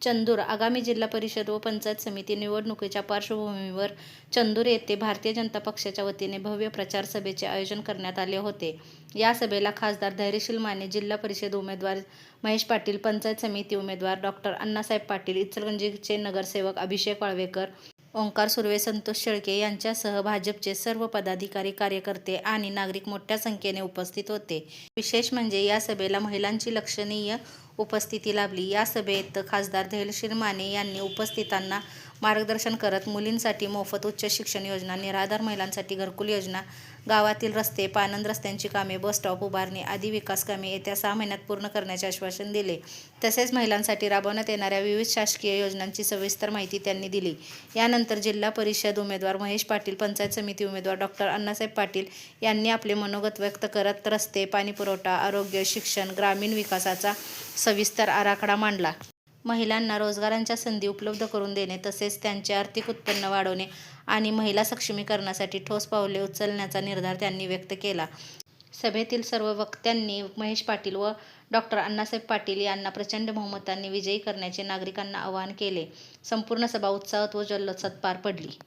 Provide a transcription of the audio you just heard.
चंदूर आगामी जिल्हा परिषद व पंचायत समिती निवडणुकीच्या पार्श्वभूमीवर चंदूर येथे भारतीय जनता पक्षाच्या वतीने भव्य प्रचार सभेचे आयोजन करण्यात आले होते. या सभेला खासदार धैर्यशील माने, जिल्हा परिषद उमेदवार महेश पाटील, पंचायत समिती उमेदवार डॉ. अण्णासाहेब पाटील, इचलकरंजीचे नगरसेवक अभिषेक वाळवेकर, ओंकार सुर्वे, संतोष शेळके यांच्यासह भाजपचे सर्व पदाधिकारी, कार्यकर्ते आणि नागरिक मोठ्या संख्येने उपस्थित होते. विशेष म्हणजे या सभेला महिलांची लक्षणीय उपस्थिती लाभली. या सभेत खासदार धैर्यशील माने यांनी उपस्थितांना मार्गदर्शन करत मुलींसाठी मोफत उच्च शिक्षण योजना, निराधार महिलांसाठी घरकुल योजना, गावातील रस्ते, पाणंद रस्त्यांची कामे, बस स्टॉप उभारणी आदी विकास कामे येत्या 6 महिन्यात पूर्ण करण्याचे आश्वासन दिले. तसेच महिलांसाठी राबवण्यात येणाऱ्या विविध शासकीय योजनांची सविस्तर माहिती त्यांनी दिली. यानंतर जिल्हा परिषद उमेदवार महेश पाटील, पंचायत समिती उमेदवार डॉ. अण्णासाहेब पाटील यांनी आपले मनोगत व्यक्त करत रस्ते, पाणीपुरवठा, आरोग्य, शिक्षण, ग्रामीण विकासाचा सविस्तर आराखडा मांडला. महिलांना रोजगारांच्या संधी उपलब्ध करून देणे तसेच त्यांचे आर्थिक उत्पन्न वाढवणे आणि महिला सक्षमीकरणासाठी ठोस पावले उचलण्याचा निर्धार त्यांनी व्यक्त केला. सभेतील सर्व वक्त्यांनी महेश पाटील व डॉ. अण्णासाहेब पाटील यांना प्रचंड बहुमताने विजयी करण्याचे नागरिकांना आवाहन केले. संपूर्ण सभा उत्साहात व जल्लोषात पार पडली.